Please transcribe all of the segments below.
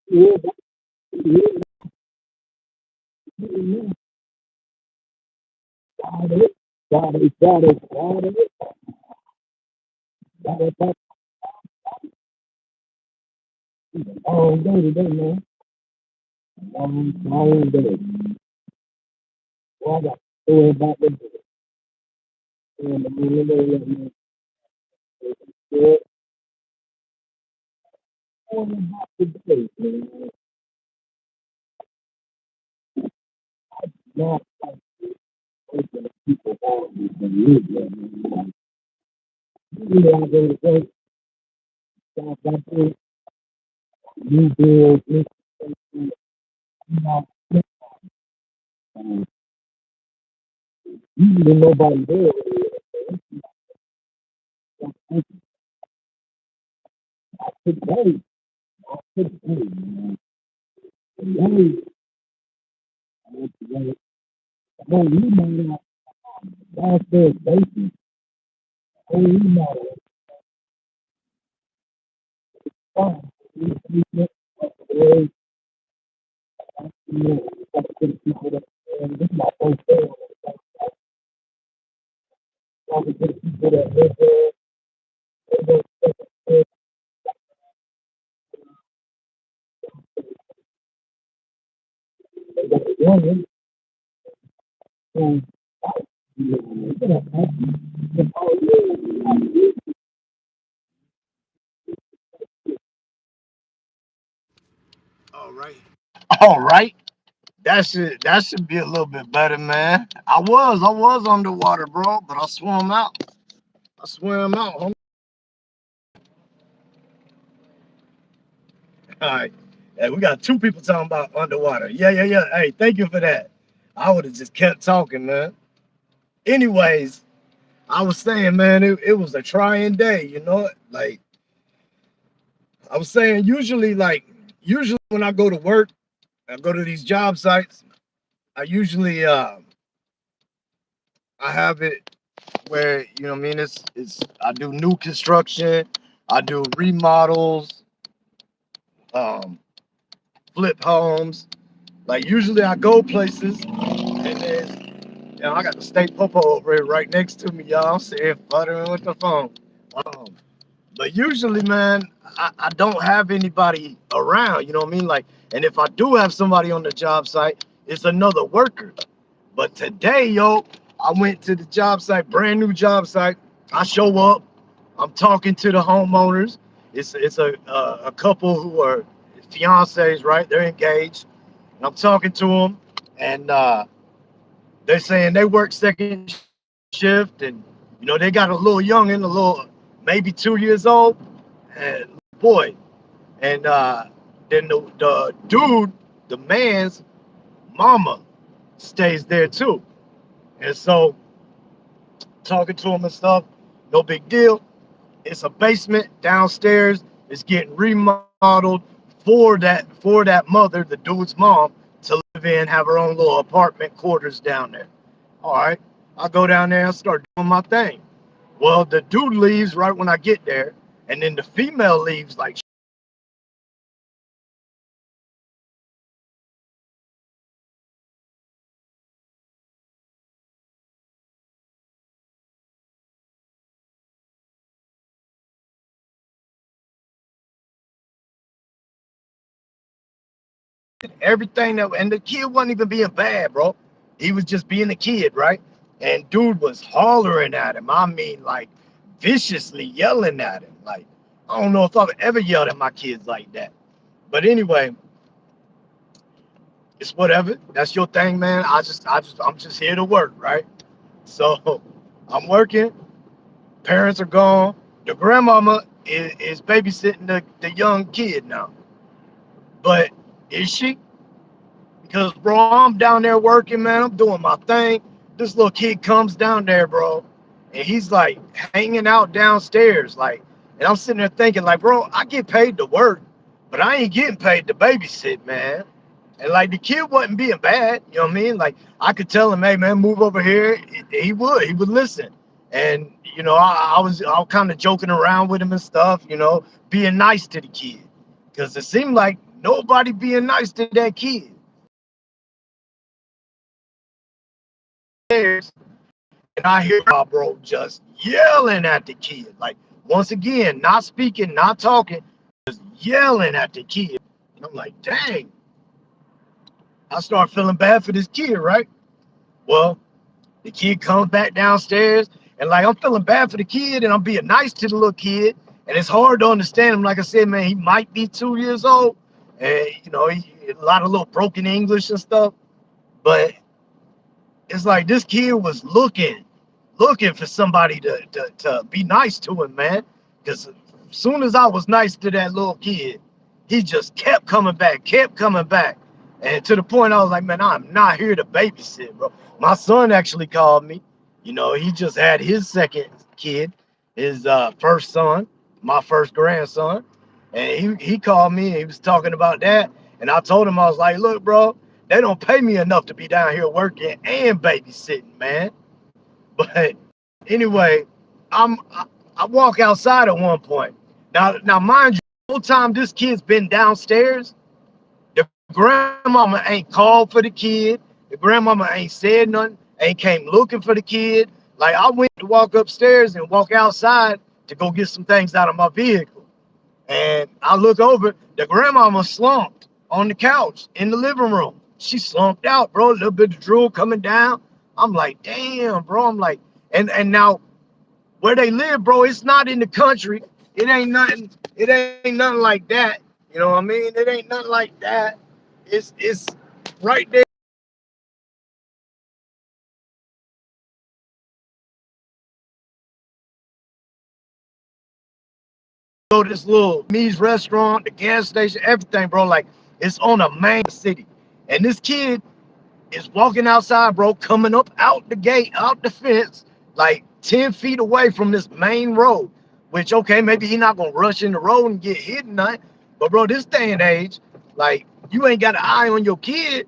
Yeah, yeah, yeah. Got it, long day today, man. Long day. Well, I got to worry about the day. And the middle of the day, man. Not like the people always believe that, man. Usually I go to work, stop back there, new bills, this, you know, usually nobody there. Today, today, man. Today, I went to work. Oh, you know, downstairs basement. Oh, you know, oh, you know, you know, people that, this is my first day. Talking to the people that live there, they got the youngin' who, you All right. All right. That should be a little bit better, man. I was underwater, bro, but I swam out. I swam out. Homie. All right. Hey, we got two people talking about underwater. Yeah, yeah, yeah. Hey, thank you for that. I would have just kept talking, man. Anyways, I was saying, man, it was a trying day, you know? Like, I was saying, usually when I go to work, I go to these job sites, I usually I have it where, you know what I mean, it's I do new construction, I do remodels, um, flip homes. Like usually I go places and there's I got the state popo over here right next to me, y'all. I'm sitting buttering with the phone. Um, but usually, man, I don't have anybody around, you know what I mean? Like, and if I do have somebody on the job site, it's another worker. But today, yo, I went to the job site, brand new job site. I show up, I'm talking to the homeowners. It's a couple who are fiancés, right? They're engaged. And I'm talking to them, and they're saying they work second shift, and they got a little youngin, a little maybe 2 years old, and boy, and then the dude, the man's mama, stays there too, and so talking to him and stuff, no big deal. It's a basement downstairs. It's getting remodeled for that mother, the dude's mom, to live in, have her own little apartment quarters down there. All right, I go down there and start doing my thing. Well, the dude leaves right when I get there, and then the female leaves like everything that, and the kid wasn't even being bad, bro. He was just being a kid, right? And dude was hollering at him. I mean, like viciously yelling at him. Like, I don't know if I've ever yelled at my kids like that. But anyway, it's whatever. That's your thing, man. I'm just here to work, right? So I'm working. Parents are gone. The grandmama is babysitting the young kid now. But is she? Because bro, I'm down there working, man. I'm doing my thing. This little kid comes down there, bro, and he's like hanging out downstairs, like, and I'm sitting there thinking, like, bro, I get paid to work, but I ain't getting paid to babysit, man. And like the kid wasn't being bad, you know what I mean? Like I could tell him, hey man, move over here. He would listen. And I was kind of joking around with him and stuff, being nice to the kid. Because it seemed like nobody being nice to that kid. And I hear my bro just yelling at the kid. Like, once again, not speaking, not talking, just yelling at the kid. And I'm like, dang. I start feeling bad for this kid, right? Well, the kid comes back downstairs, and like I'm feeling bad for the kid, and I'm being nice to the little kid, and it's hard to understand him. Like I said, man, he might be 2 years old, and a lot of little broken English and stuff. But it's like this kid was looking for somebody to be nice to him, man. Because as soon as I was nice to that little kid, he just kept coming back, kept coming back. And to the point I was like, man, I'm not here to babysit, bro. My son actually called me. He just had his second kid, his first son, my first grandson. And he called me and he was talking about that. And I told him, I was like, look, bro, they don't pay me enough to be down here working and babysitting, man. But anyway, I walk outside at one point. Now, mind you, the whole time this kid's been downstairs, the grandmama ain't called for the kid. The grandmama ain't said nothing, ain't came looking for the kid. Like, I went to walk upstairs and walk outside to go get some things out of my vehicle. And I look over, the grandmama slumped on the couch in the living room. She slumped out, bro. A little bit of drool coming down. I'm like, damn, bro. I'm like, and now where they live, bro, it's not in the country. It ain't nothing. It ain't nothing like that. You know what I mean? It ain't nothing like that. It's right there. Go to this little Me's restaurant, the gas station, everything, bro. Like, it's on a main city, and this kid is walking outside, bro, coming up out the gate, out the fence, like 10 feet away from this main road. Which, okay, maybe he not gonna rush in the road and get hit and nothing. But bro, this day and age, like, you ain't got an eye on your kid,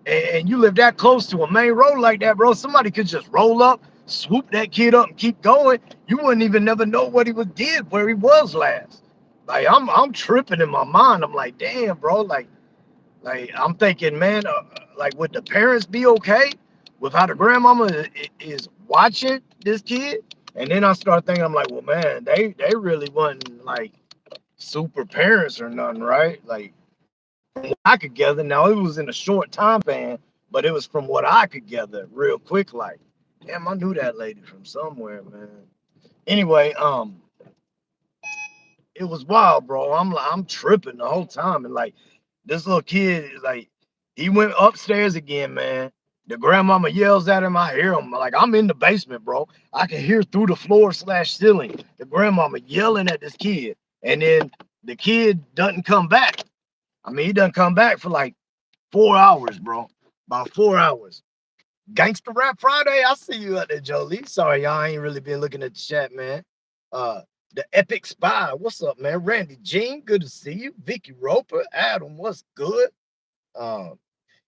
and you live that close to a main road like that, bro. Somebody could just roll up, swoop that kid up, and keep going. You wouldn't even never know what he did, where he was last. Like, I'm tripping in my mind. I'm like, damn, bro, like, I'm thinking, man, like, would the parents be okay with how the grandmama is watching this kid? And then I start thinking, I'm like, well, man, they really wasn't like super parents or nothing, right? Like, I could gather. Now it was in a short time span, but it was from what I could gather real quick. Like, damn, I knew that lady from somewhere, man. Anyway, it was wild, bro. I'm tripping the whole time, and like this little kid, like he went upstairs again, man. The grandmama yells at him. I hear him. Like, I'm in the basement, bro. I can hear through the floor slash ceiling the grandmama yelling at this kid, and then the kid doesn't come back. I mean, he doesn't come back for like 4 hours, bro. About 4 hours. Gangster Rap Friday. I see you out there, Jolie. Sorry, y'all ain't really been looking at the chat, man. Uh, the Epic Spy. What's up, man? Randy Jean, good to see you. Vicky Roper, Adam, what's good? Um,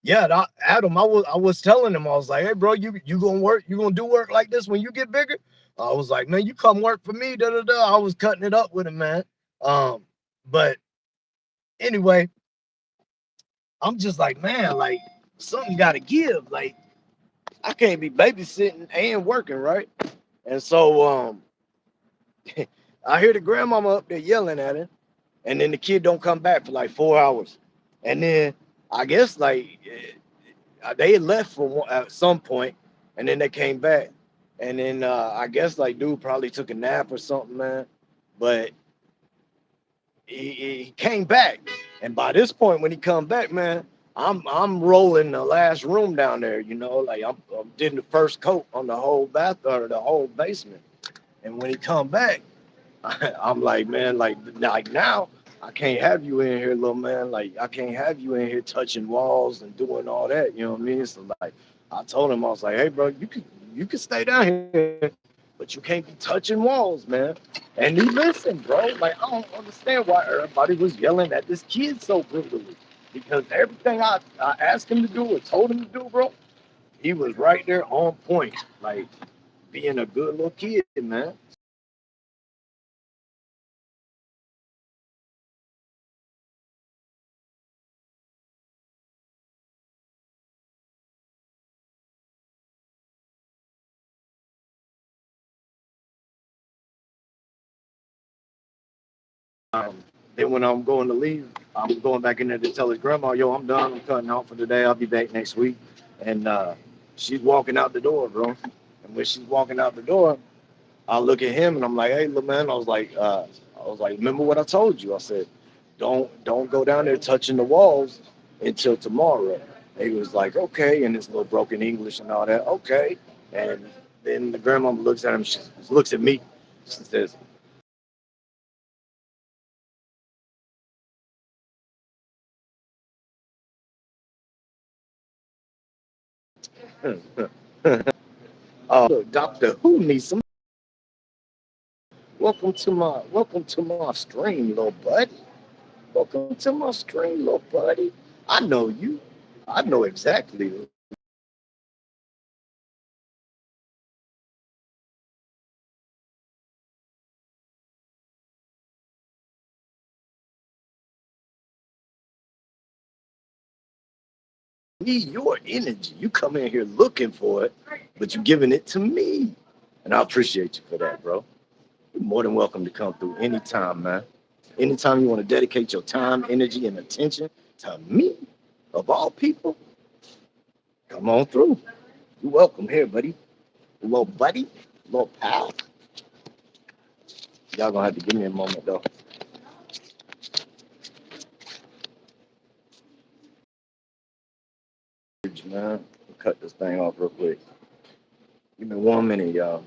yeah, Adam, I was telling him, I was like, hey, bro, you gonna work? You gonna do work like this when you get bigger? I was like, man, you come work for me. Da da da. I was cutting it up with him, man. But anyway, I'm just like, man, like something got to give. Like, I can't be babysitting and working, right? And so I hear the grandmama up there yelling at him, and then the kid don't come back for like 4 hours. And then I guess like they had left at some point, and then they came back. And then I guess like dude probably took a nap or something, man. But he came back, and by this point when he come back, man, I'm rolling the last room down there, like I'm doing the first coat on the whole bath or the whole basement. And when he come back, I'm like, man, like now I can't have you in here, little man. Like, I can't have you in here touching walls and doing all that. You know what I mean? So like, I told him, I was like, hey, bro, you can stay down here, but you can't be touching walls, man. And he listened, bro. Like, I don't understand why everybody was yelling at this kid so brutally. Because everything I asked him to do or told him to do, bro, he was right there on point. Like, being a good little kid, man. then when I'm going to leave, I'm going back in there to tell his grandma, yo, I'm done. I'm cutting out for today. I'll be back next week. And she's walking out the door, bro. And when she's walking out the door, I look at him and I'm like, hey, little man, I was like, remember what I told you? I said, don't go down there touching the walls until tomorrow. And he was like, okay, and his little broken English and all that, okay. And then the grandmama looks at him, she looks at me, she says, look, Doctor Who needs some. Welcome to my stream, little buddy. Welcome to my stream, little buddy. I know you. I know exactly. Need your energy. You come in here looking for it, but you're giving it to me. And I appreciate you for that, bro. You're more than welcome to come through anytime, man. Anytime you want to dedicate your time, energy, and attention to me, of all people, come on through. You're welcome here, buddy. Little buddy, little pal. Y'all gonna have to give me a moment though. Man, cut this thing off real quick. Give me 1 minute, y'all.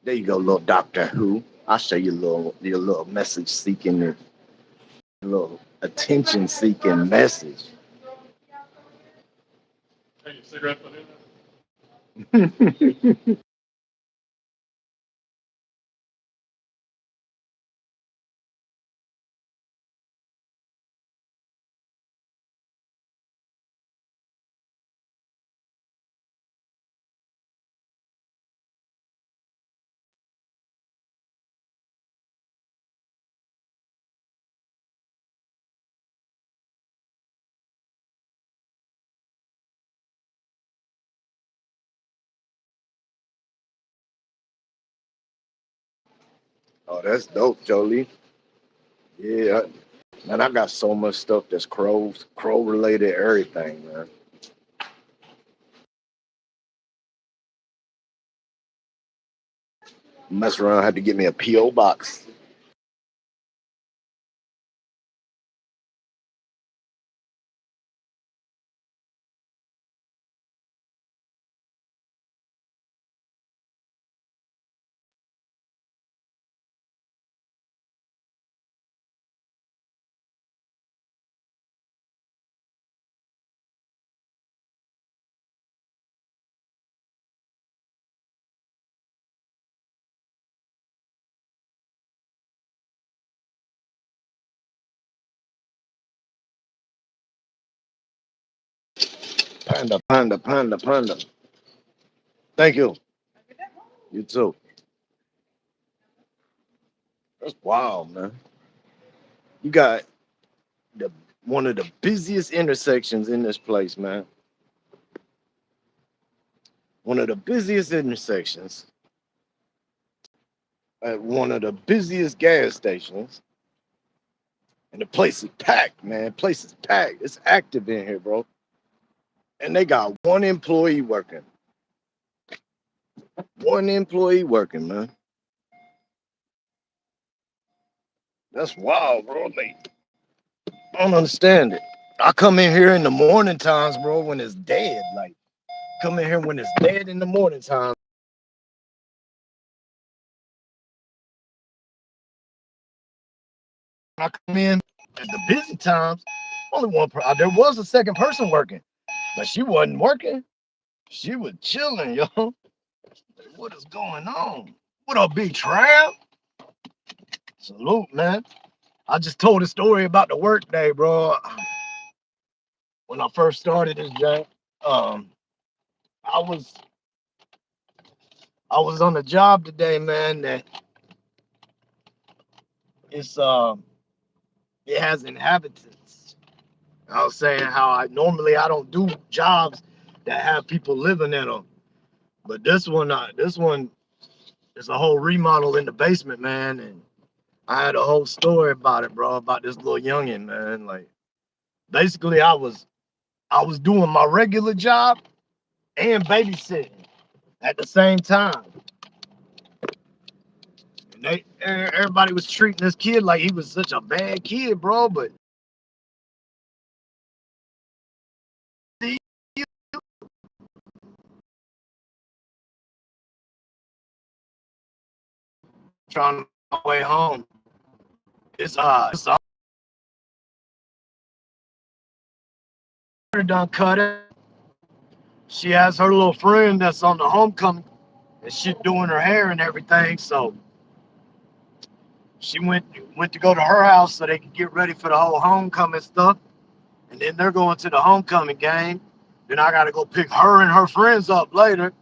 There you go, little Doctor Who. I'll show you your little message seeking, little attention seeking message. Oh, that's dope, Jolie. Yeah, man, I got so much stuff that's crow related, everything, man. Mess around, had to get me a PO box. Panda, panda, panda, panda. Thank you. You too. That's wild, man. You got the one of the busiest intersections in this place, man. One of the busiest intersections at one of the busiest gas stations. And the place is packed, man. Place is packed. It's active in here, bro. And they got one employee working. One employee working, man. That's wild, bro. Like, I don't understand it. I come in here in the morning times, bro, when it's dead. Like, come in here when it's dead in the morning time. I come in at the busy times. Only one. There was a second person working, but she wasn't working. She was chilling, yo. What is going on? What up, big Trav? Salute, man. I just told a story about the work day, bro. When I first started this job, um, I was I was on the job today, man. That it's it has inhabitants. I was saying how I don't do jobs that have people living in them, but this one is a whole remodel in the basement, man, and I had a whole story about it, bro, about this little youngin, man. Like basically, I was doing my regular job and babysitting at the same time. And everybody was treating this kid like he was such a bad kid, bro. But he trying to my way home. It's done cut it. She has her little friend that's on the homecoming and she doing her hair and everything. So she went to go to her house so they could get ready for the whole homecoming stuff. And then they're going to the homecoming game. Then I gotta go pick her and her friends up later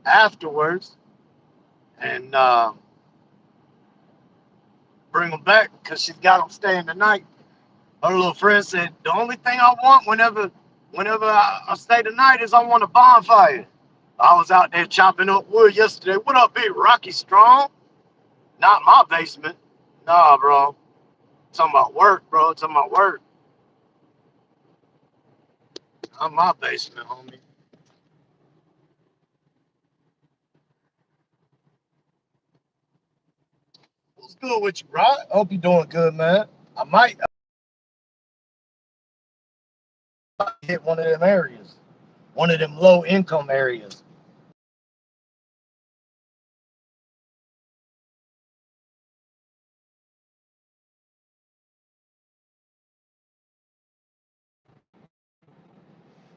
afterwards and bring them back because she's got them staying the night. Her little friend said, the only thing I want whenever I stay the night is I want a bonfire. I was out there chopping up wood yesterday. What up, big Rocky Strong? Not my basement. Nah, bro. Talking about work, bro. Talking about work. Not my basement, homie. What's good with you, Rod? I hope you're doing good, man. I might hit one of them areas, one of them low income areas.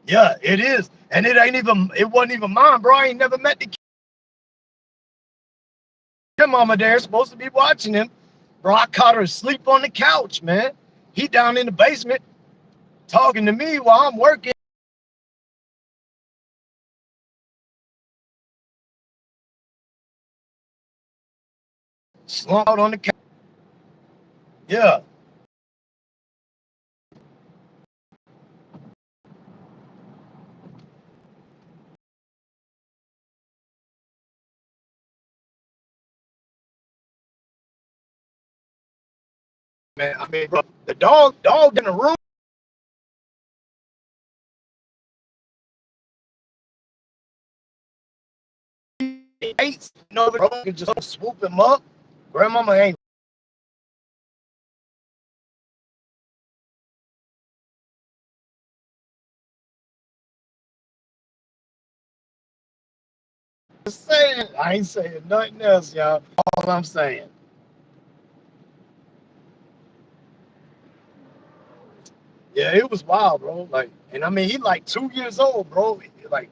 Yeah, it is. And it wasn't even mine, bro. I ain't never met the kid. Mama there supposed to be watching him. Bro, I caught her asleep on the couch, man. He down in the basement talking to me while I'm working. Slumped out on the couch. Yeah. Man, I mean, bro, the dog in the room. He ate, bro, can just swoop him up. Grandmama ain't saying. I ain't saying nothing else, y'all. All I'm saying. Yeah, it was wild, bro. Like, and I mean, he like 2 years old, bro. Like,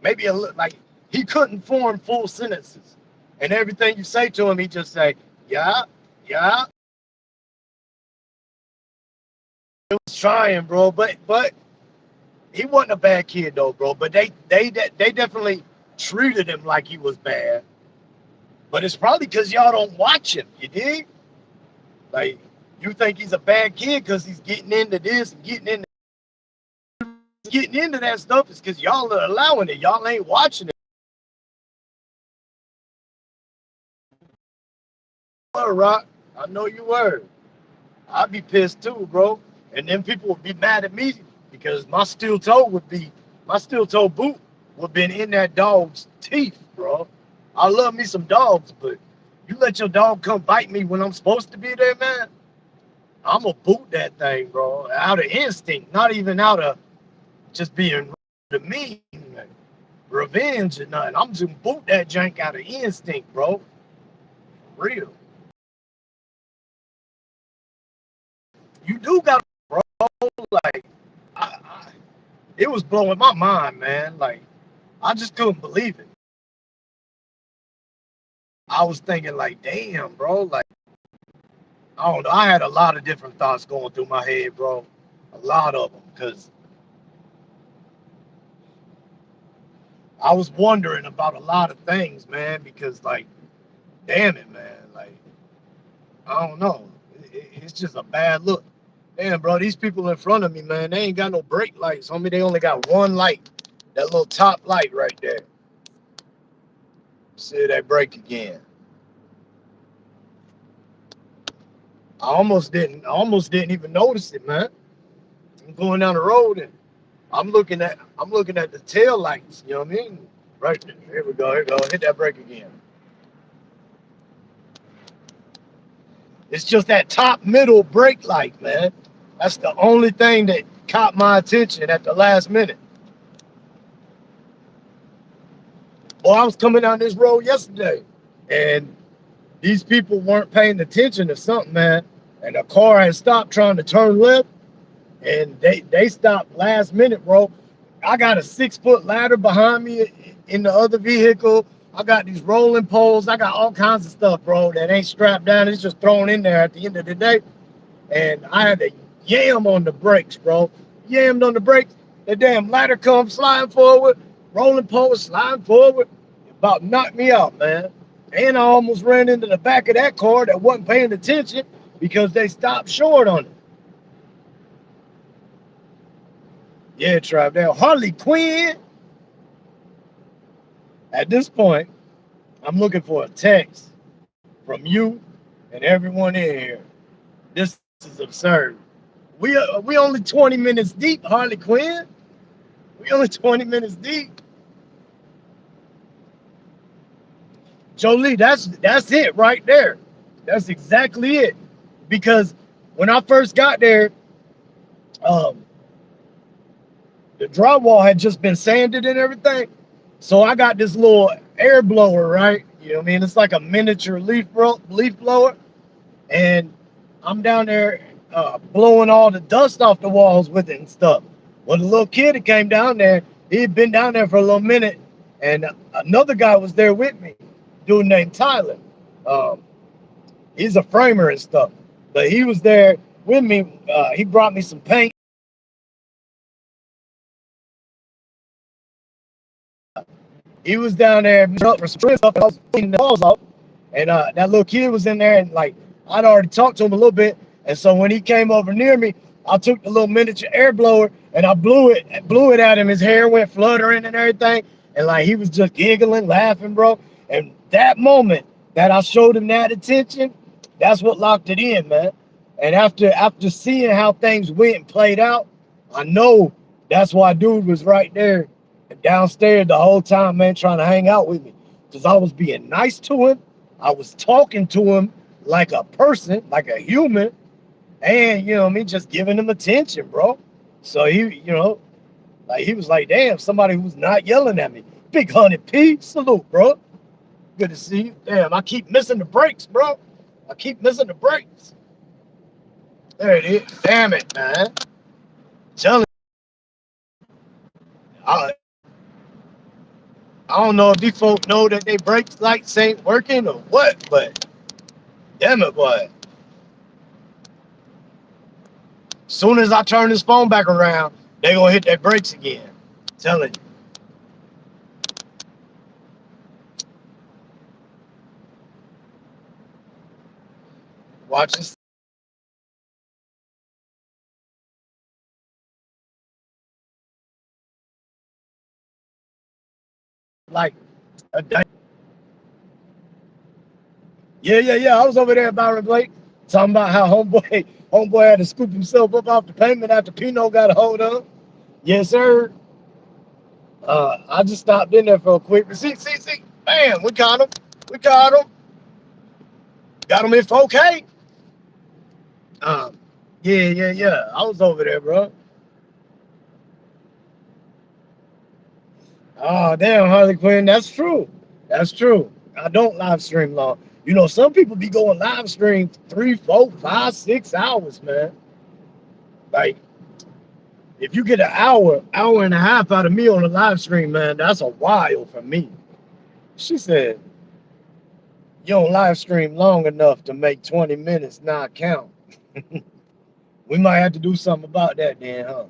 maybe like he couldn't form full sentences, and everything you say to him, he just say, "Yeah, yeah." He was trying, bro, but he wasn't a bad kid though, bro. But they definitely treated him like he was bad. But it's probably because y'all don't watch him. You dig? Like, you think he's a bad kid because he's getting into this and getting into that stuff. Is because y'all are allowing it. Y'all ain't watching it. Rock. I know you were. I'd be pissed too, bro. And then people would be mad at me because my steel toe boot would have been in that dog's teeth, bro. I love me some dogs, but you let your dog come bite me when I'm supposed to be there, man. I'm gonna boot that thing, bro, out of instinct, not even out of just being to me, revenge or nothing. I'm just boot that jank out of instinct, bro. For real. You do got, bro. Like, it was blowing my mind, man. Like, I just couldn't believe it. I was thinking, like, damn, bro. Like, I don't know. I had a lot of different thoughts going through my head, bro. A lot of them, because I was wondering about a lot of things, man. Because, like, damn it, man. Like, I don't know. It's just a bad look. Damn, bro, these people in front of me, man, they ain't got no brake lights, homie. They only got one light, that little top light right there. See that brake again. I almost didn't even notice it, man. I'm going down the road and I'm looking at the tail lights. You know what I mean? Right there. Here we go. Here we go. Hit that brake again. It's just that top middle brake light, man. That's the only thing that caught my attention at the last minute. Well, I was coming down this road yesterday, and these people weren't paying attention to something, man. And the car had stopped trying to turn left, and they stopped last minute, bro. I got a 6 foot ladder behind me in the other vehicle. I got these rolling poles. I got all kinds of stuff, bro, that ain't strapped down. It's just thrown in there at the end of the day. And I had to yam on the brakes, bro. Yammed on the brakes. The damn ladder comes sliding forward, rolling poles sliding forward. About knocked me out, man. And I almost ran into the back of that car that wasn't paying attention because they stopped short on it. Yeah, Trav. Now, Harley Quinn, at this point, I'm looking for a text from you and everyone in here. This is absurd. We only 20 minutes deep, Harley Quinn. We only 20 minutes deep. Jolie, that's it right there. That's exactly it. Because when I first got there, um, the drywall had just been sanded and everything. So I got this little air blower, right? You know what I mean? It's like a miniature leaf blower, and I'm down there blowing all the dust off the walls with it and stuff. Well, the little kid that came down there, he had been down there for a little minute, and another guy was there with me, dude named Tyler. Um, he's a framer and stuff, but he was there with me. He brought me some paint. He was down there up for some stuff, and I was cleaning the walls off. And that little kid was in there, and like I'd already talked to him a little bit. And so when he came over near me, I took the little miniature air blower and I blew it at him. His hair went fluttering and everything, and like he was just giggling, laughing, bro. And that moment that I showed him that attention, that's what locked it in, man. And after seeing how things went and played out, I know that's why dude was right there downstairs the whole time, man, trying to hang out with me. Because I was being nice to him. I was talking to him like a person, like a human, and you know what I mean, just giving him attention, bro. So like he was like, damn, somebody who's not yelling at me. Big Honey P, salute, bro. Good to see you. Damn, I keep missing the brakes, bro. I keep missing the brakes. There it is. Damn it, man. Telling you, I don't know if these folks know that they brake lights ain't working or what, but damn it, boy. Soon as I turn this phone back around, they gonna hit their brakes again. I'm telling you. Watch this. Like a day. Yeah. I was over there at Byron Blake talking about how homeboy had to scoop himself up off the pavement after Pino got a hold of him. Yes, sir. I just stopped in there for a quick. See. Bam, we caught him. We caught him. Got him in 4K. Um, yeah. I was over there, bro. Oh, damn, Harley Quinn. That's true. That's true. I don't live stream long. You know, some people be going live stream 3, 4, 5, 6 hours, man. Like, if you get an hour and a half out of me on a live stream, man, that's a while for me. She said, you don't live stream long enough to make 20 minutes not count. We might have to do something about that then, huh?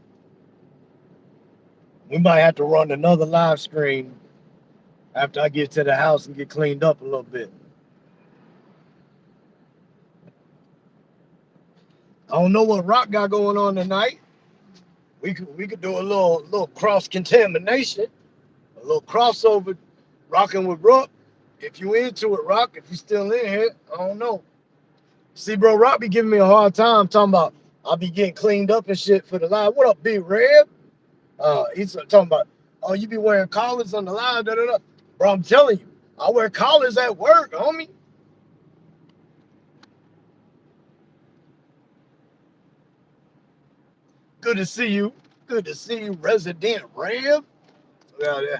We might have to run another live stream after I get to the house and get cleaned up a little bit. I don't know what Rock got going on tonight. We could do a little cross contamination, a little crossover, rocking with Rock. If you into it, Rock. If you still in here, I don't know. See, bro, Rock be giving me a hard time talking about I'll be getting cleaned up and shit for the live. What up, Big Red? He's talking about, oh, you be wearing collars on the live, da da da. Bro, I'm telling you, I wear collars at work, homie. Good to see you. Good to see you, Resident Rev. Yeah.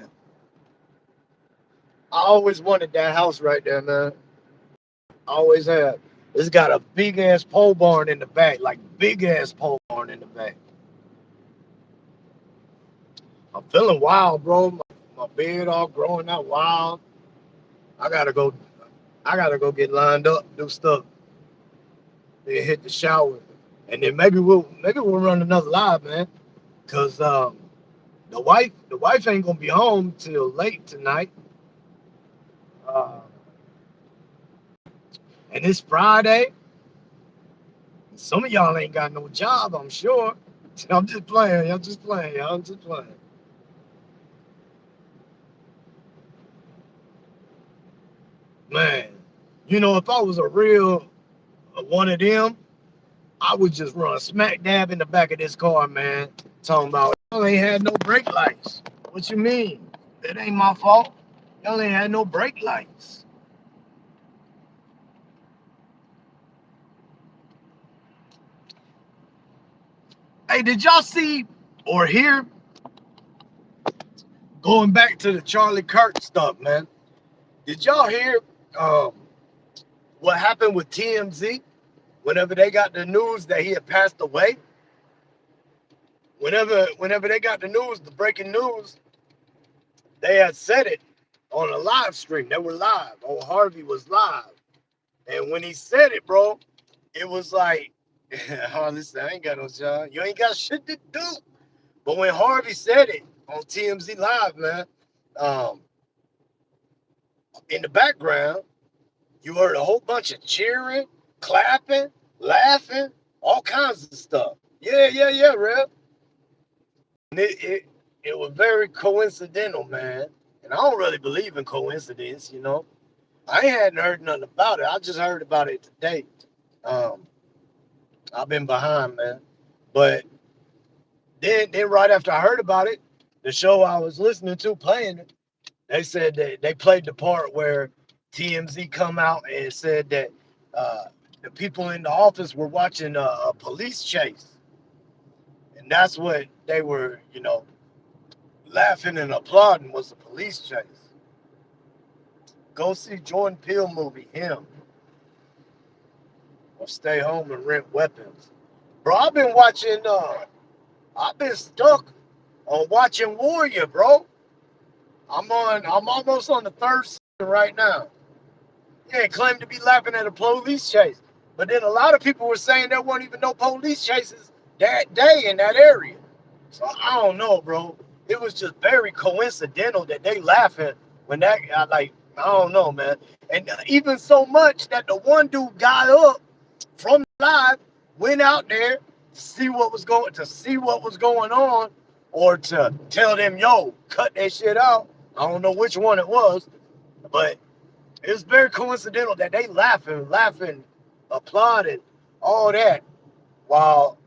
I always wanted that house right there, man. I always have. It's got a big ass pole barn in the back, like big ass pole barn in the back. I'm feeling wild, bro. My beard all growing out wild. I gotta go. I gotta go get lined up, do stuff, then hit the shower, and then maybe we'll run another live, man. Cause the wife ain't gonna be home till late tonight. Uh, and it's Friday. Some of y'all ain't got no job, I'm sure. I'm just playing. I'm just playing. Y'all. I'm just playing. Man, you know, if I was a real one of them, I would just run smack dab in the back of this car, man. Talking about y'all ain't had no brake lights. What you mean? It ain't my fault. Y'all ain't had no brake lights. Hey, did y'all see or hear? Going back to the Charlie Kirk stuff, man. Did y'all hear um, what happened with TMZ whenever they got the news that he had passed away? Whenever they got the news, the breaking news, they had said it on a live stream. They were live. Oh, Harvey was live. And when he said it, bro, it was like, oh, listen, I ain't got no job. You ain't got shit to do. But when Harvey said it on TMZ Live, man, um, in the background, you heard a whole bunch of cheering, clapping, laughing, all kinds of stuff. Yeah, Rev. And it was very coincidental, man. And I don't really believe in coincidence, you know. I hadn't heard nothing about it. I just heard about it today. Um, I've been behind, man. But then right after I heard about it, the show I was listening to playing it, they said that they played the part where TMZ come out and said that the people in the office were watching a police chase. And that's what they were, you know, laughing and applauding was the police chase. Go see Jordan Peele movie, him, or stay home and rent weapons. Bro, I've been stuck on watching Warrior, bro. I'm almost on the third season right now. Yeah, claimed to be laughing at a police chase. But then a lot of people were saying there weren't even no police chases that day in that area. So I don't know, bro. It was just very coincidental that they laughing when I don't know, man. And even so much that the one dude got up from live, went out there to see what was going on, or to tell them, yo, cut that shit out. I don't know which one it was, but it's very coincidental that they laughing, applauding, all that, while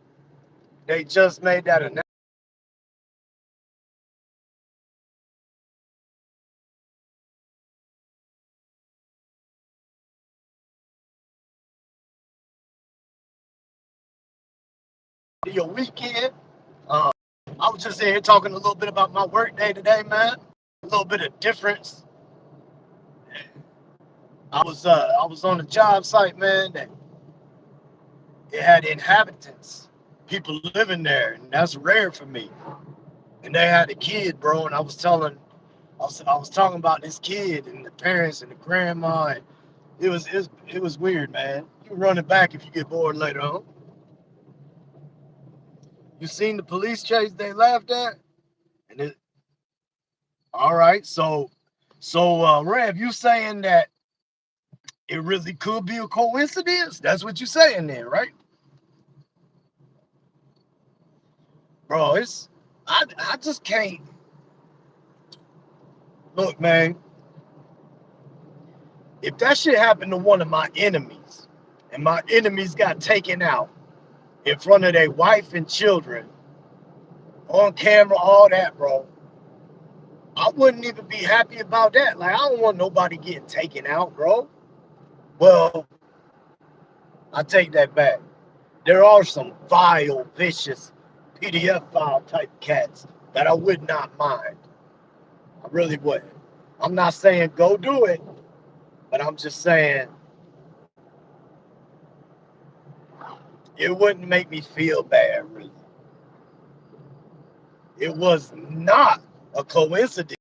they just made that announcement. Your weekend. Uh, I was just here talking a little bit about my work day today, man. A little bit of difference. I was on a job site, man, that it had inhabitants, people living there, and that's rare for me. And they had a kid, bro, and I was talking about this kid and the parents and the grandma, and it was weird, man. You can run it back if you get bored later on. You seen the police chase they laughed at? And it all right, so Rev, you saying that it really could be a coincidence? That's what you're saying there, right? bro. I just can't look, man. If that shit happened to one of my enemies, and my enemies got taken out in front of their wife and children on camera, all that, bro, I wouldn't even be happy about that. Like, I don't want nobody getting taken out, bro. Well, I take that back. There are some vile, vicious PDF file type cats that I would not mind. I really wouldn't. I'm not saying go do it, but I'm just saying it wouldn't make me feel bad, really. It was not a coincidence.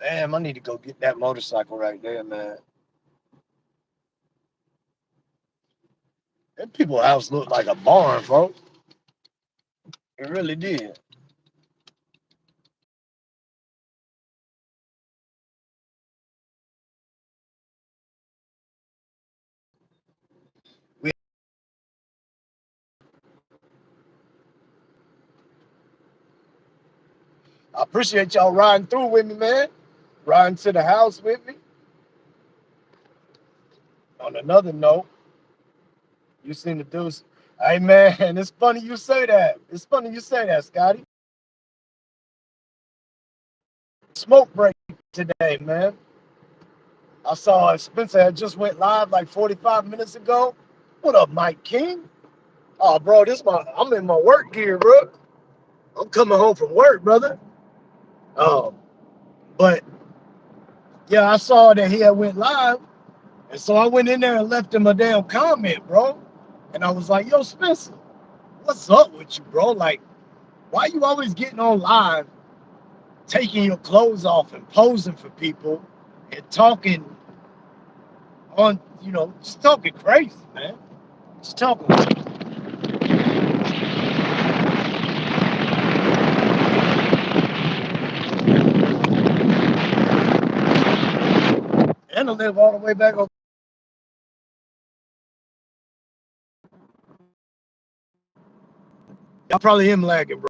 Damn, I need to go get that motorcycle right there, man. That people's house looked like a barn, folks. It really did. We, I appreciate y'all riding through with me, man. Riding to the house with me. On another note, you seen the dudes. Hey, man, it's funny you say that. It's funny you say that, Scotty. Smoke break today, man. I saw Spencer had just went live like 45 minutes ago. What up, Mike King? Oh, bro, I'm in my work gear, bro. I'm coming home from work, brother. Um, but yeah, I saw that he had went live, and so I went in there and left him a damn comment, bro. And I was like, "Yo, Spencer, what's up with you, bro? Like, why you always getting on live, taking your clothes off and posing for people, and talking on, just talking crazy, man. Just talking." And I live all the way back on. I probably am lagging, bro.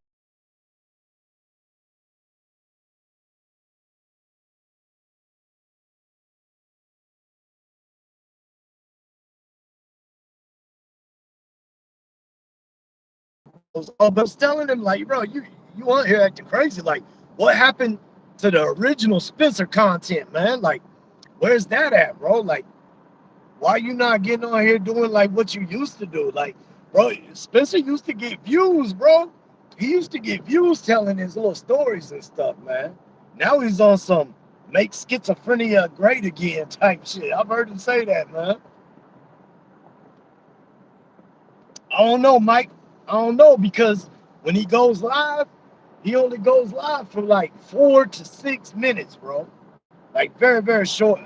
But I was telling him, like, bro, you on here acting crazy. Like, what happened to the original Spencer content, man? Like, where's that at, bro? Like, why you not getting on here doing like what you used to do? Like, bro, Spencer used to get views, bro. He used to get views telling his little stories and stuff, man. Now he's on some make schizophrenia great again type shit. I've heard him say that, man. I don't know, Mike. I don't know because when he goes live, he only goes live for like 4 to 6 minutes, bro. Like very, very short.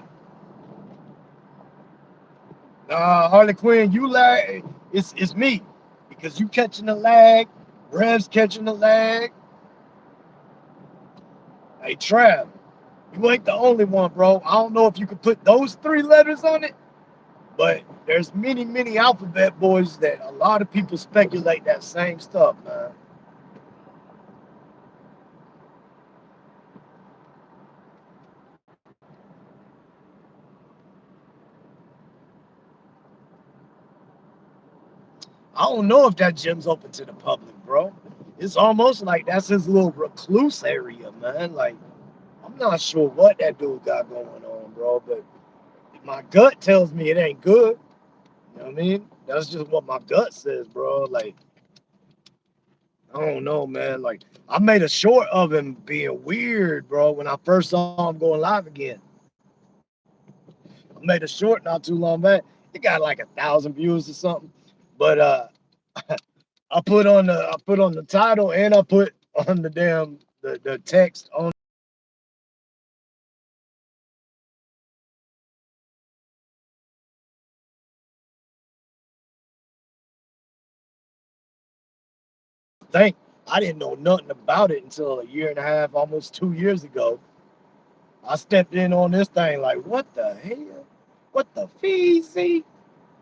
Harley Quinn, you lag. It's me because you catching the lag. Rev's catching the lag. Hey, Trav, you ain't the only one, bro. I don't know if you could put those 3 letters on it, but there's many, many alphabet boys that a lot of people speculate that same stuff, man. I don't know if that gym's open to the public, bro. It's almost like that's his little recluse area, man. Like, I'm not sure what that dude got going on, bro, but my gut tells me it ain't good. You know what I mean? That's just what my gut says, bro. Like, I don't know, man. Like I made a short of him being weird, bro. When I first saw him going live again, I made a short not too long back. It got like 1,000 views or something. But I put on the title and I put on the damn the text on the thing. I didn't know nothing about it until a year and a half, almost 2 years ago. I stepped in on this thing like, what the hell? What the feezy?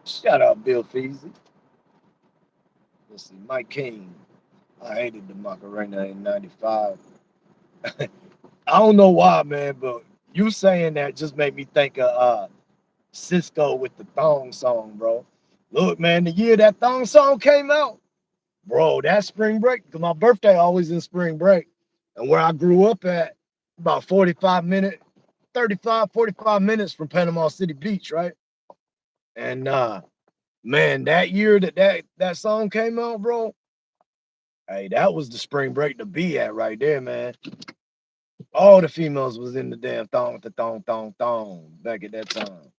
Shut up, Bill Feezy. Let's see, Mike King. I hated the Macarena in '95. I don't know why, man, but you saying that just made me think of Cisco with the thong song, bro. Look, man, the year that thong song came out, bro, that spring break, because my birthday always in spring break. And where I grew up at, about 45 minutes from Panama City Beach, right? And man, that year that song came out, bro, hey, that was the spring break to be at right there, man. All the females was in the damn thong with the thong back at that time.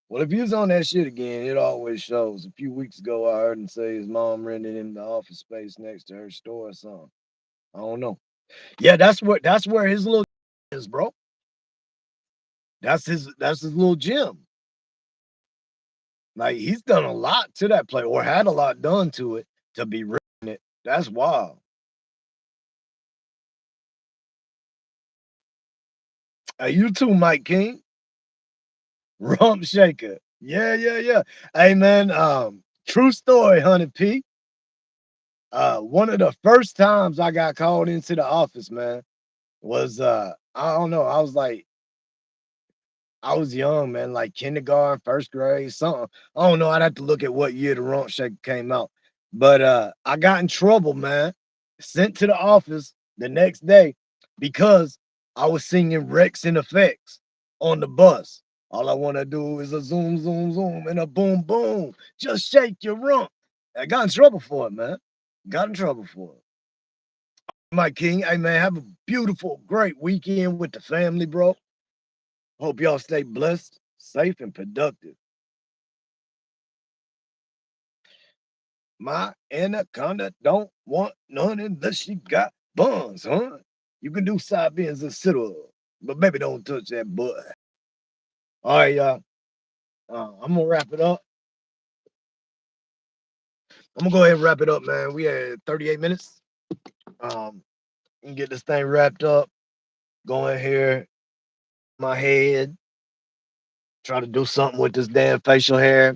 Well, if he was on that shit again, it always shows. A few weeks ago, I heard him say his mom rented him the office space next to her store or something. I don't know. Yeah, that's where his little is, bro. That's his little gym. Like he's done a lot to that play, or had a lot done to it to be renting it. That's wild. Hey, you too, Mike King. Rump shaker. Yeah, yeah, yeah. Hey man, true story, Honey P. One of the first times I got called into the office, man, was I don't know. I was young, man, like kindergarten, first grade, something. I don't know. I'd have to look at what year the Rump Shaker came out. But I got in trouble, man. Sent to the office the next day because I was singing Rex and Effects on the bus. All I want to do is a zoom, zoom, zoom, and a boom, boom. Just shake your rump. I got in trouble for it, man. Got in trouble for it. My king, hey man, have a beautiful, great weekend with the family, bro. Hope y'all stay blessed, safe, and productive. My anaconda don't want none unless she got buns, huh? You can do side bends and sit up, but baby, don't touch that butt. All right, y'all. I'm gonna wrap it up. I'm gonna go ahead and wrap it up, man. We had 38 minutes. Um, and get this thing wrapped up. Go in here, my head. Try to do something with this damn facial hair.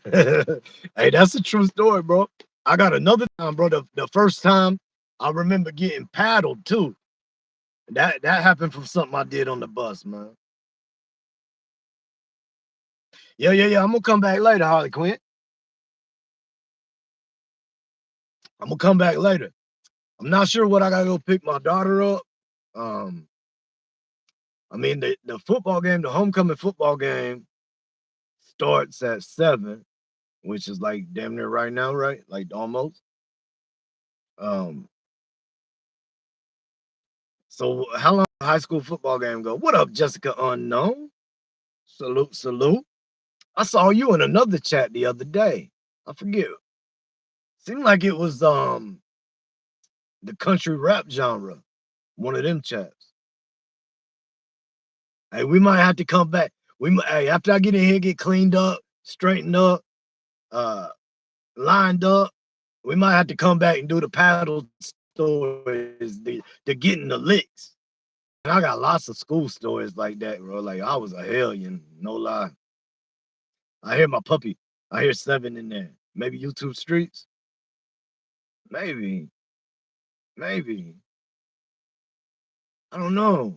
Hey, that's a true story, bro. I got another time, bro. The first time I remember getting paddled too. That happened from something I did on the bus, man. Yeah, yeah, yeah. I'm gonna come back later, Harley Quinn. I'm gonna come back later. I'm not sure what I gotta go pick my daughter up. Um, I mean the football game, the homecoming football game starts at 7, which is like damn near right now, right? Like almost. Um, so how long high school football game go? What up, Jessica Unknown? Salute, salute. I saw you in another chat the other day. I forget. Seemed like it was the country rap genre. One of them chats. Hey, we might have to come back. Hey, after I get in here, get cleaned up, straightened up, uh, lined up, we might have to come back and do the paddle stories, the getting the licks. And I got lots of school stories like that, bro. Like I was a hellion, no lie. I hear my puppy. I hear 7 in there. Maybe YouTube streets. Maybe, maybe. I don't know.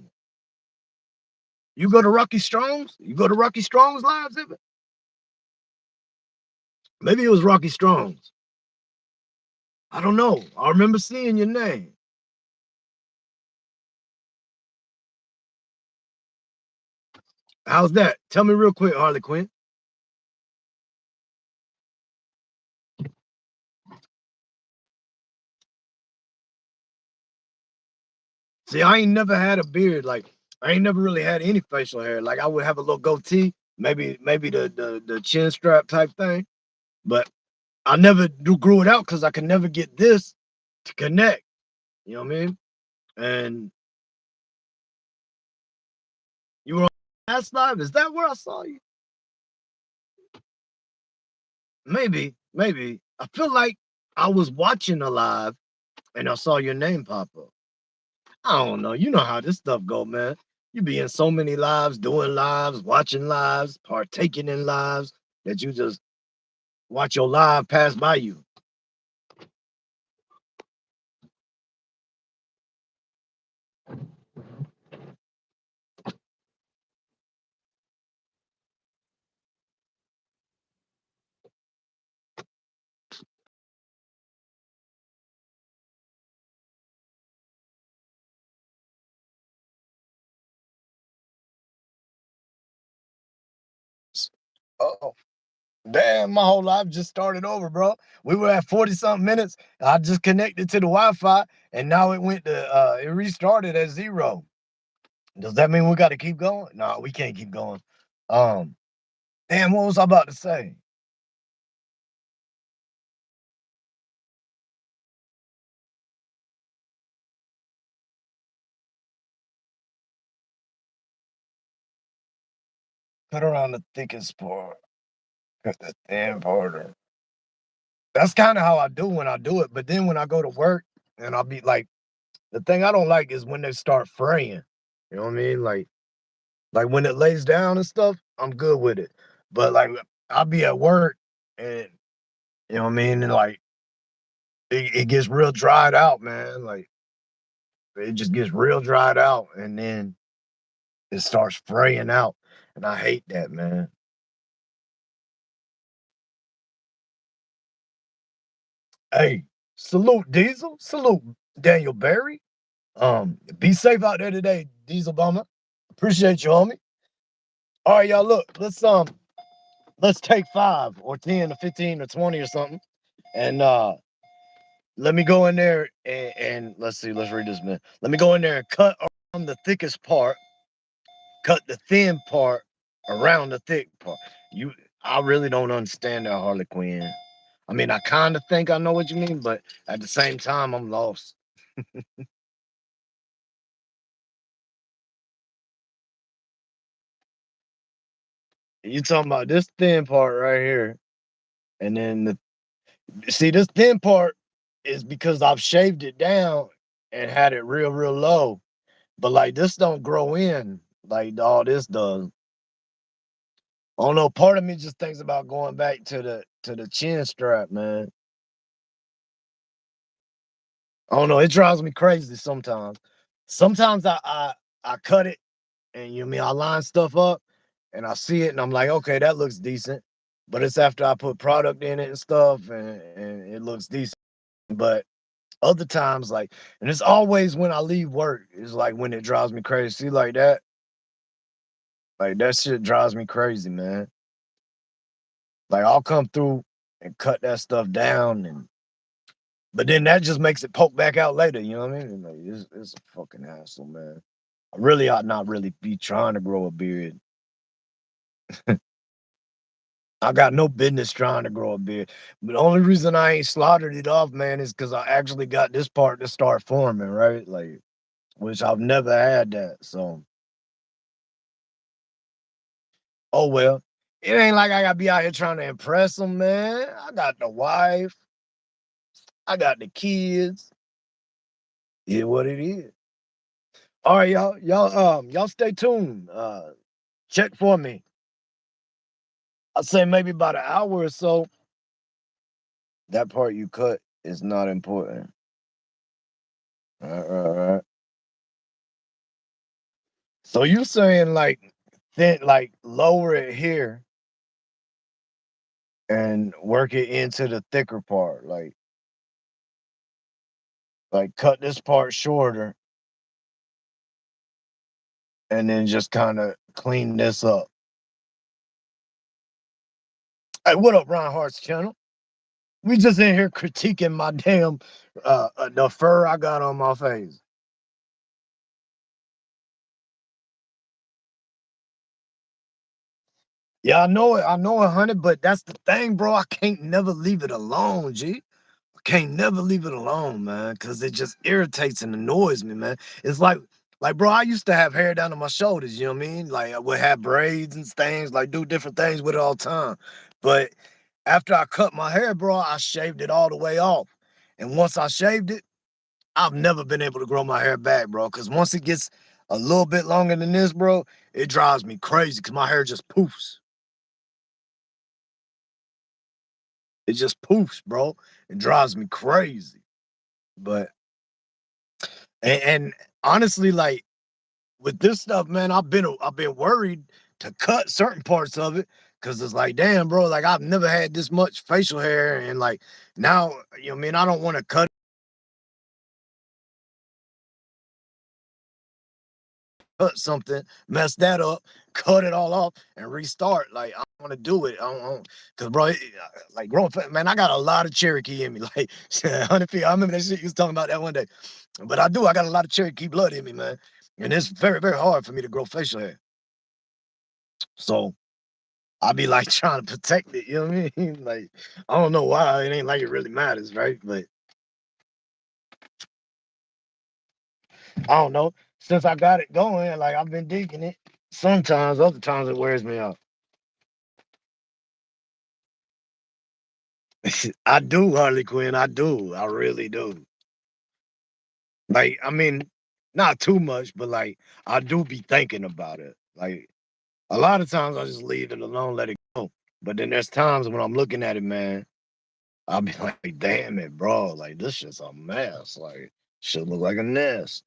You go to Rocky Strong's? You go to Rocky Strong's lives, ever? Maybe it was Rocky Strong's. I don't know. I remember seeing your name. How's that? Tell me real quick, Harley Quinn. See, I ain't never had a beard. Like I ain't never really had any facial hair. Like I would have a little goatee, maybe the chin strap type thing, but I never grew it out because I could never get this to connect. You know what I mean? And you were on last live. Is that where I saw you? Maybe. I feel like I was watching a live and I saw your name pop up. I don't know. You know how this stuff go, man. You be in so many lives, doing lives, watching lives, partaking in lives that you just watch your live pass by you. Oh, damn, my whole life just started over, bro. We were at 40 something minutes. I just connected to the Wi-Fi and now it went to it restarted at 0. Does that mean we got to keep going? No, we can't keep going. Um, damn, what was I about to say? Cut around the thickest part. Cut the thin part. That's kind of how I do when I do it. But then when I go to work and I'll be like, the thing I don't like is when they start fraying. You know what I mean? Like when it lays down and stuff, I'm good with it. But like I'll be at work and you know what I mean, and like it gets real dried out, man. Like it just gets real dried out, and then it starts fraying out, and I hate that, man. Hey, salute Diesel, salute Daniel Barry. Be safe out there today, Diesel Bummer. Appreciate you, homie. All right, y'all. Look, let's take 5 or 10 or 15 or 20 or something, and let me go in there and let's see, let's read this, man. Let me go in there and cut around the thickest part, cut the thin part around the thick part. You, I really don't understand that, Harley Quinn. I mean, I kind of think I know what you mean, but at the same time, I'm lost. You talking about this thin part right here, and then see this thin part is because I've shaved it down and had it real low, but like this don't grow in like all this does. I don't know. Part of me just thinks about going back to the chin strap, man. I don't know. It drives me crazy sometimes. Sometimes I cut it and you know what I mean I line stuff up and I see it and I'm like, okay, that looks decent. But it's after I put product in it and stuff and it looks decent. But other times, like, and it's always when I leave work, it's like when it drives me crazy. See, like that shit drives me crazy, man. Like I'll come through and cut that stuff down and but then that just makes it poke back out later, you know what I mean? Like, it's a fucking hassle, man. I really ought not really be trying to grow a beard. I got no business trying to grow a beard. But the only reason I ain't slaughtered it off, man, is because I actually got this part to start forming, right? Like, which I've never had that. So, oh well. It ain't like I gotta be out here trying to impress them, man. I got the wife, I got the kids. Yeah, what it is. All right, y'all stay tuned. Check for me. I'd say maybe about an hour or so. That part you cut is not important. All right. So you saying like then like lower it here and work it into the thicker part, like cut this part shorter and then just kind of clean this up. Hey, what up, Ron Hart's channel? We just in here critiquing my damn the fur I got on my face. Yeah, I know it, honey, but that's the thing, bro. I can't never leave it alone, G. I can't never leave it alone, man, because it just irritates and annoys me, man. It's like, bro, I used to have hair down to my shoulders, you know what I mean? Like I would have braids and things, like do different things with it all the time. But after I cut my hair, bro, I shaved it all the way off. And once I shaved it, I've never been able to grow my hair back, bro. Cause once it gets a little bit longer than this, bro, it drives me crazy because my hair just poofs. It just poofs, bro. It drives me crazy. But and honestly, like with this stuff, man, I've been worried to cut certain parts of it because it's like, damn, bro, like I've never had this much facial hair, and like now, you know, what I mean, I don't want to cut something, mess that up, cut it all off, and restart. Like I want to do it. I don't, cause bro, like growing, man, I got a lot of Cherokee in me. Like 100 feet. I remember that shit you was talking about that one day. But I do. I got a lot of Cherokee blood in me, man, and it's very, very hard for me to grow facial hair. So I be like trying to protect it. You know what I mean? Like I don't know why. It ain't like it really matters, right? But I don't know. Since I got it going, like I've been digging it. Sometimes, other times it wears me out. I do, Harley Quinn. I do. I really do. Like, I mean, not too much, but like I do be thinking about it. Like a lot of times I just leave it alone, let it go. But then there's times when I'm looking at it, man, I'll be like, damn it, bro. Like this shit's a mess. Like should look like a nest.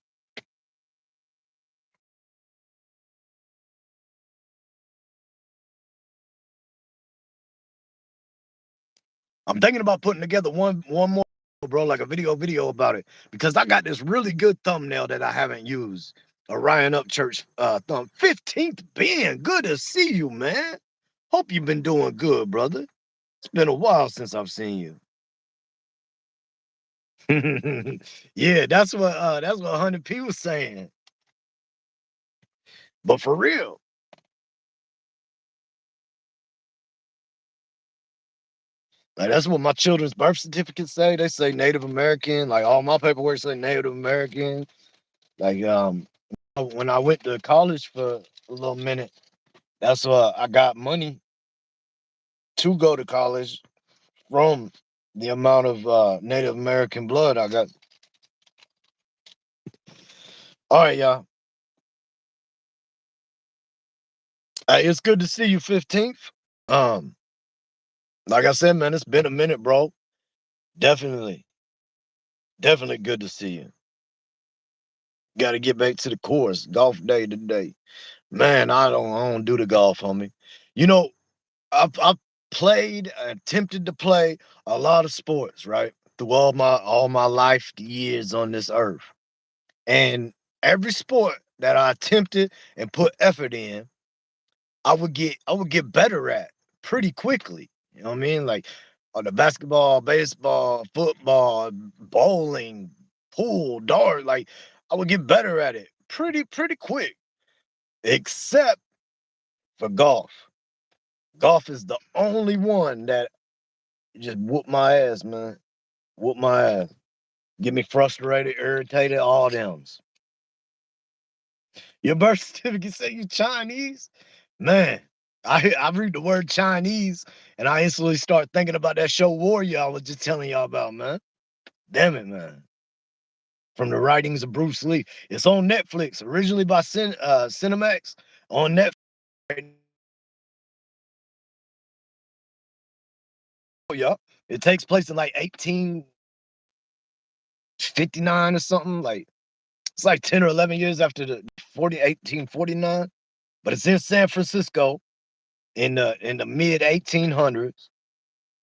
I'm thinking about putting together one more, bro, like a video about it because I got this really good thumbnail that I haven't used. Orion Upchurch thumb 15th Ben. Good to see you, man. Hope you've been doing good, brother. It's been a while since I've seen you. Yeah, that's what 100P was saying. But for real, like that's what my children's birth certificates say. They say Native American. Like all my paperwork say Native American. Like when I went to college for a little minute, that's why I got money to go to college from the amount of Native American blood I got. All right, y'all. It's good to see you, 15th. Um, like I said, man, it's been a minute, bro. Definitely, definitely good to see you. Got to get back to the course. Golf day today, man. I don't do the golf, homie. You know, I've played, attempted to play a lot of sports, right? Through all my life years on this earth. And every sport that I attempted and put effort in, I would get better at pretty quickly. You know what I mean? Like on the basketball, baseball, football, bowling, pool, dart, like I would get better at it pretty quick. Except for golf. Golf is the only one that just whoop my ass, man. Whoop my ass. Get me frustrated, irritated, all them. Your birth certificate say you Chinese? Man, I read the word Chinese and I instantly start thinking about that show Warrior I was just telling y'all about, man. Damn it, man. From the writings of Bruce Lee. It's on Netflix, originally by Cinemax on Netflix. Yup. It takes place in like 1859 or something. Like it's like 10 or 11 years after the 1849, but it's in San Francisco in the mid 1800s.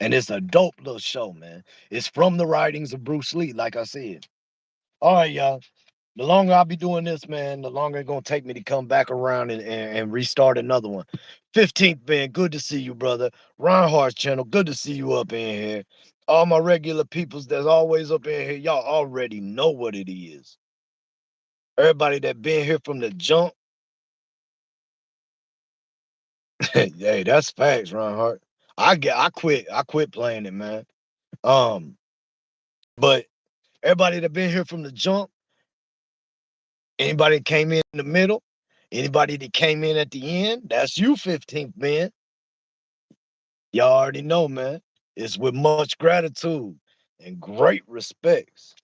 And it's a dope little show, man. It's from the writings of Bruce Lee, like I said. All right, y'all. The longer I be doing this, man, the longer it's gonna take me to come back around and restart another one. 15th Ben, good to see you, brother. Reinhardt's channel, good to see you up in here. All my regular peoples that's always up in here, y'all already know what it is. Everybody that been here from the jump, Hey, that's facts, Ron Hart. I quit playing it, man. Um, but everybody that been here from the jump, anybody that came in the middle, anybody that came in at the end, that's you, 15th man. Y'all already know, man. It's with much gratitude and great respects.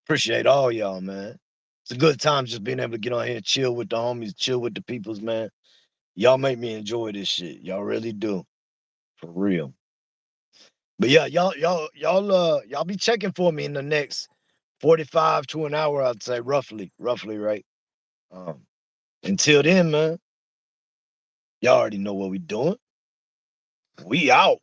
Appreciate all y'all, man. It's a good time just being able to get on here and chill with the homies, chill with the peoples, man. Y'all make me enjoy this shit. Y'all really do. For real. But yeah, y'all be checking for me in the next 45 to an hour, I'd say, roughly, right? Um, until then, man, y'all already know what we doing. We out.